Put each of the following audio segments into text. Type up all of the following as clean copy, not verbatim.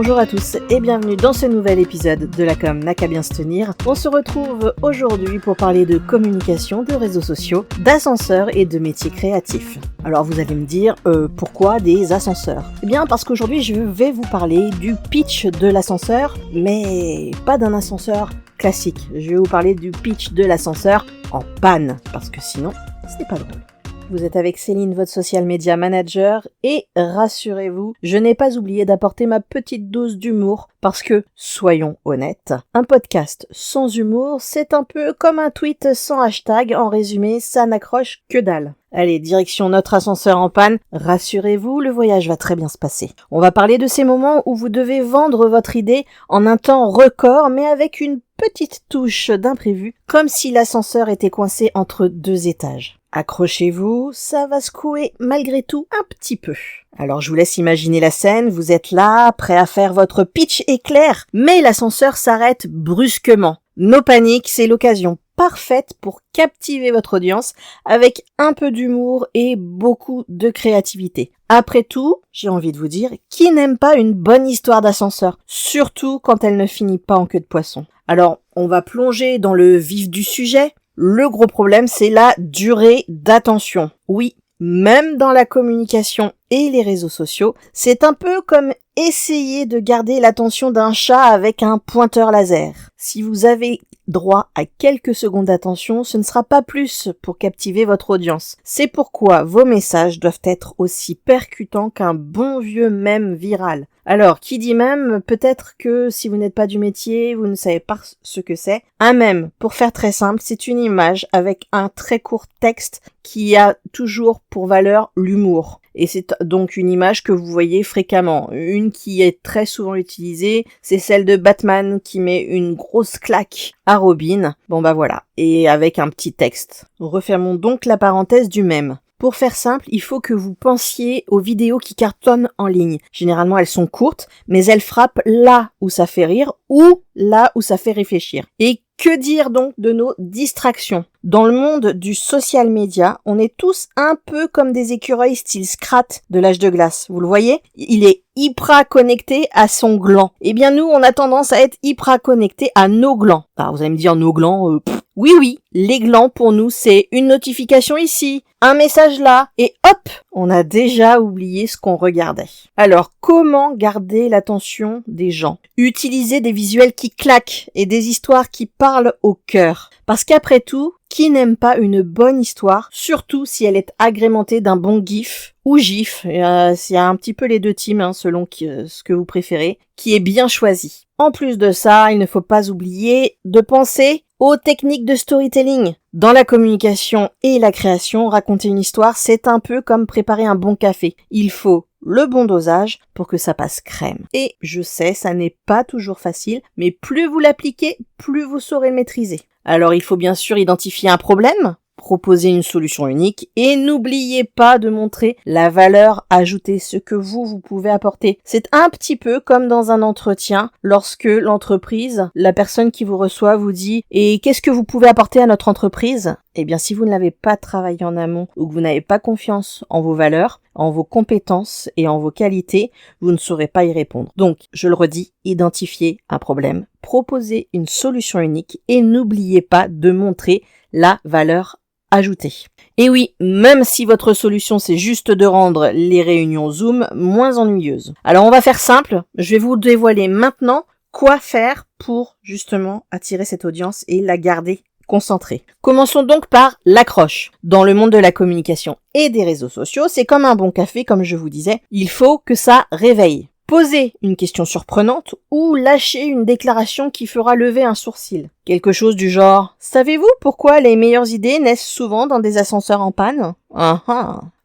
Bonjour à tous et bienvenue dans ce nouvel épisode de la com n'a qu'à bien se tenir. On se retrouve aujourd'hui pour parler de communication, de réseaux sociaux, d'ascenseurs et de métiers créatifs. Alors vous allez me dire, pourquoi des ascenseurs ? Eh bien parce qu'aujourd'hui je vais vous parler du pitch de l'ascenseur, mais pas d'un ascenseur classique. Je vais vous parler du pitch de l'ascenseur en panne, parce que sinon, ce n'est pas drôle. Vous êtes avec Céline, votre social media manager, et rassurez-vous, je n'ai pas oublié d'apporter ma petite dose d'humour, parce que, soyons honnêtes, un podcast sans humour, c'est un peu comme un tweet sans hashtag, en résumé, ça n'accroche que dalle. Allez, direction notre ascenseur en panne, rassurez-vous, le voyage va très bien se passer. On va parler de ces moments où vous devez vendre votre idée en un temps record, mais avec une petite touche d'imprévu, comme si l'ascenseur était coincé entre deux étages. Accrochez-vous, ça va secouer malgré tout un petit peu. Alors je vous laisse imaginer la scène, vous êtes là, prêt à faire votre pitch éclair, mais l'ascenseur s'arrête brusquement. No panique, c'est l'occasion parfaite pour captiver votre audience avec un peu d'humour et beaucoup de créativité. Après tout, j'ai envie de vous dire, qui n'aime pas une bonne histoire d'ascenseur, surtout quand elle ne finit pas en queue de poisson. Alors, on va plonger dans le vif du sujet. Le gros problème, c'est la durée d'attention. Oui, même dans la communication et les réseaux sociaux, c'est un peu comme essayer de garder l'attention d'un chat avec un pointeur laser. Si vous avez droit à quelques secondes d'attention, ce ne sera pas plus pour captiver votre audience. C'est pourquoi vos messages doivent être aussi percutants qu'un bon vieux mème viral. Alors, qui dit mème, peut-être que si vous n'êtes pas du métier, vous ne savez pas ce que c'est. Un mème, pour faire très simple, c'est une image avec un très court texte qui a toujours pour valeur l'humour. Et c'est donc une image que vous voyez fréquemment. Une qui est très souvent utilisée, c'est celle de Batman qui met une grosse claque à Robin. Bon bah voilà. Et avec un petit texte. Refermons donc la parenthèse du mème. Pour faire simple, il faut que vous pensiez aux vidéos qui cartonnent en ligne. Généralement, elles sont courtes, mais elles frappent là où ça fait rire ou là où ça fait réfléchir. Et que dire donc de nos distractions ? Dans le monde du social media, on est tous un peu comme des écureuils style Scrat de l'âge de glace. Vous le voyez ? Il est hyper connecté à son gland. Eh bien nous, on a tendance à être hyper connecté à nos glands. Alors vous allez me dire nos glands, Oui, les glands pour nous c'est une notification ici, un message là, et hop, on a déjà oublié ce qu'on regardait. Alors comment garder l'attention des gens ? Utiliser des visuels qui claquent et des histoires qui parlent au cœur. Parce qu'après tout, qui n'aime pas une bonne histoire, surtout si elle est agrémentée d'un bon gif ou gif, il y a un petit peu les deux teams selon ce que vous préférez, qui est bien choisi. En plus de ça, il ne faut pas oublier de penser aux techniques de storytelling. Dans la communication et la création, raconter une histoire, c'est un peu comme préparer un bon café. Il faut le bon dosage pour que ça passe crème. Et je sais, ça n'est pas toujours facile, mais plus vous l'appliquez, plus vous saurez le maîtriser. Alors il faut bien sûr identifier un problème, proposer une solution unique et n'oubliez pas de montrer la valeur ajoutée, ce que vous pouvez apporter. C'est un petit peu comme dans un entretien lorsque l'entreprise, la personne qui vous reçoit vous dit « Et qu'est-ce que vous pouvez apporter à notre entreprise ?» Eh bien si vous ne l'avez pas travaillé en amont ou que vous n'avez pas confiance en vos valeurs, en vos compétences et en vos qualités, vous ne saurez pas y répondre. Donc, je le redis, identifiez un problème, proposez une solution unique et n'oubliez pas de montrer la valeur ajoutée. Et oui, même si votre solution c'est juste de rendre les réunions Zoom moins ennuyeuses. Alors on va faire simple, je vais vous dévoiler maintenant quoi faire pour justement attirer cette audience et la garder concentrée. Commençons donc par l'accroche. Dans le monde de la communication et des réseaux sociaux, c'est comme un bon café, comme je vous disais, il faut que ça réveille. Posez une question surprenante ou lâchez une déclaration qui fera lever un sourcil. Quelque chose du genre « Savez-vous pourquoi les meilleures idées naissent souvent dans des ascenseurs en panne ?»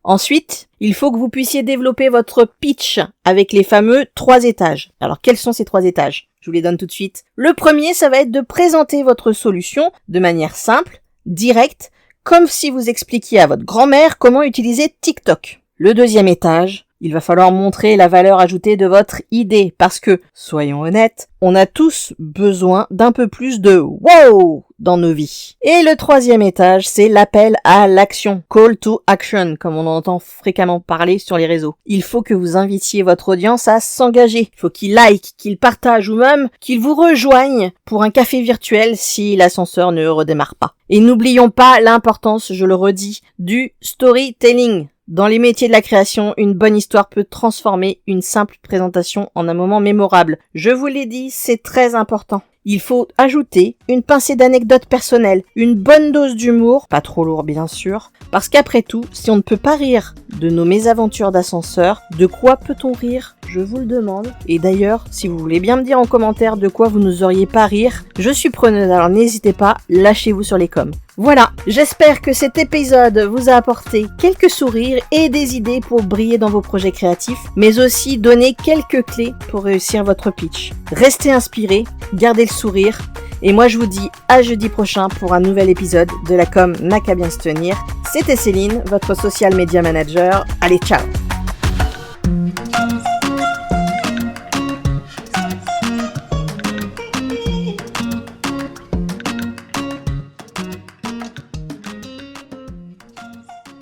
Ensuite, il faut que vous puissiez développer votre pitch avec les fameux 3 étages. Alors, quels sont ces 3 étages ? Je vous les donne tout de suite. Le premier, ça va être de présenter votre solution de manière simple, directe, comme si vous expliquiez à votre grand-mère comment utiliser TikTok. Le deuxième étage, il va falloir montrer la valeur ajoutée de votre idée parce que, soyons honnêtes, on a tous besoin d'un peu plus de wow dans nos vies. Et le troisième étage, c'est l'appel à l'action. Call to action, comme on entend fréquemment parler sur les réseaux. Il faut que vous invitiez votre audience à s'engager. Il faut qu'ils like, qu'ils partagent ou même qu'ils vous rejoignent pour un café virtuel si l'ascenseur ne redémarre pas. Et n'oublions pas l'importance, je le redis, du storytelling. Dans les métiers de la création, une bonne histoire peut transformer une simple présentation en un moment mémorable. Je vous l'ai dit, c'est très important. Il faut ajouter une pincée d'anecdotes personnelles, une bonne dose d'humour, pas trop lourd bien sûr, parce qu'après tout, si on ne peut pas rire de nos mésaventures d'ascenseur, de quoi peut-on rire ? Je vous le demande. Et d'ailleurs, si vous voulez bien me dire en commentaire de quoi vous n'oseriez pas rire, je suis preneuse, alors n'hésitez pas, lâchez-vous sur les coms. Voilà, j'espère que cet épisode vous a apporté quelques sourires et des idées pour briller dans vos projets créatifs, mais aussi donner quelques clés pour réussir votre pitch. Restez inspirés, gardez le sourire, et moi je vous dis à jeudi prochain pour un nouvel épisode de la com n'a qu'à bien se tenir. C'était Céline, votre social media manager. Allez, ciao!